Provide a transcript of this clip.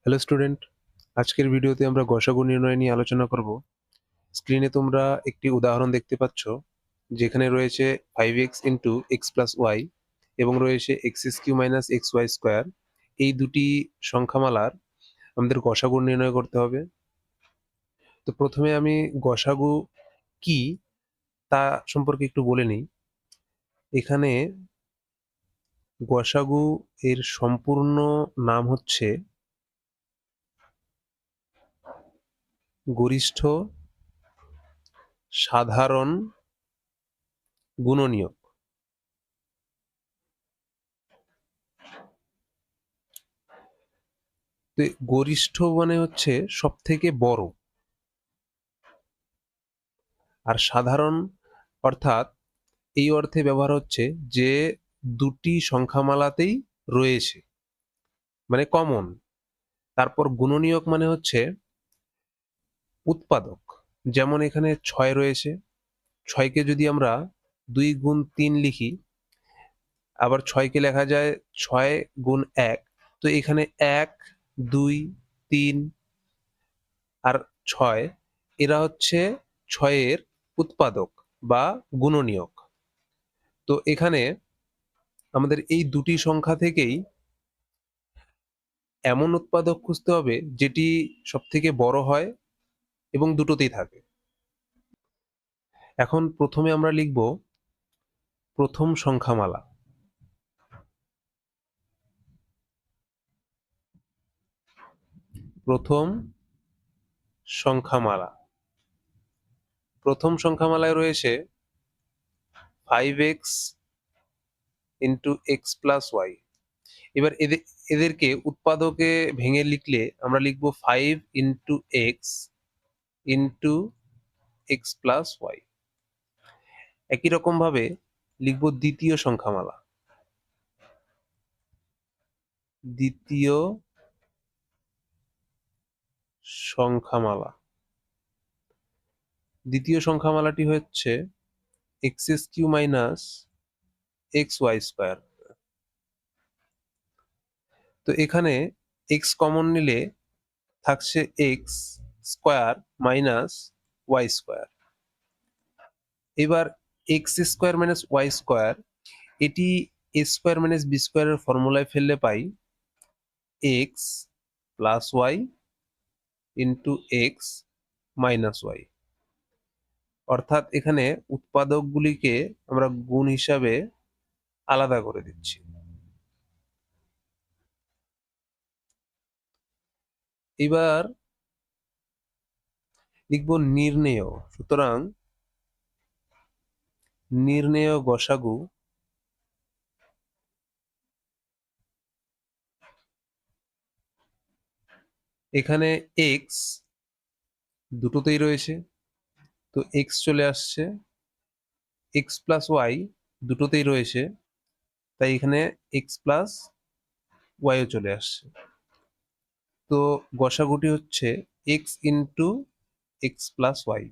Hello student, আজকের ভিডিওতে আমরা গসাগু নির্ণয় নিয়ে আলোচনা করব। স্ক্রিনে তোমরা একটি উদাহরণ দেখতে পাচ্ছ, যেখানে রয়েছে 5x into X plus Y এবং রয়েছে X Q minus x Y square. এই দুটি সংখ্যামালার আমাদের গসাগু নির্ণয় করতে হবে। তো প্রথমে আমি গসাগু কি তা সম্পর্কে একটু বলে নিই। এখানে গসাগু এর সম্পূর্ণ নাম হচ্ছে গরিষ্ঠ সাধারণ গুণনীয়ক। তো গরিষ্ঠ মানে হচ্ছে সব থেকে বড়, আর সাধারণ অর্থাৎ এই অর্থে ব্যবহার হচ্ছে যে দুটি সংখ্যামালাতেই রয়েছে, মানে কমন। তারপর গুণনীয়ক মানে হচ্ছে উৎপাদক। যেমন এখানে 6 রয়েছে, 6কে যদি আমরা 2 গুণ 3 লিখি, আবার 6কে লেখা যায় 6 গুণ 1। তো এখানে 1, 2, 3 আর 6 এরা হচ্ছে 6-এর উৎপাদক বা গুণনীয়ক। তো এখানে আমাদের এই দুটি সংখ্যা থেকেই এমন উৎপাদক খুঁজতে হবে যেটি সব থেকে বড় হয় এবং দুটোতেই থাকে। এখন প্রথমে আমরা লিখব প্রথম সংখ্যামালা। প্রথম সংখ্যামালা প্রথম সংখ্যামালায় রয়েছে 5x into X plus Y. এবার এদেরকে উৎপাদকে ভেঙে লিখলে আমরা লিখব 5 into X into X plus Y. একই রকম ভাবে লিখব দ্বিতীয় সংখ্যামালা। দ্বিতীয় সংখ্যামালা দ্বিতীয় সংখ্যামালাটি হচ্ছে x Q minus x Y square. তো এখানে এক্স কমন নিলে থাকছে x square minus y square. এবার x square minus y square, এটি এ স্কোয়ার মাইনাস বি স্কোয়ারের ফর্মুলায় ফেললে পাই x plus y into x minus y. অর্থাৎ এখানে উৎপাদকগুলিকে আমরা গুণ হিসাবে আলাদা করে দিচ্ছি। এবার লিখব নির্ণেয়। সুতরাং নির্ণেয় গসাগু এখানে এক্স দুটোতেই রয়েছে, তো এক্স চলে আসছে। এক্স প্লাস ওয়াই দুটোতেই রয়েছে, তাই এখানে এক্স প্লাস ওয়াইও চলে আসছে। তো গসাগুটি হচ্ছে X into X plus Y.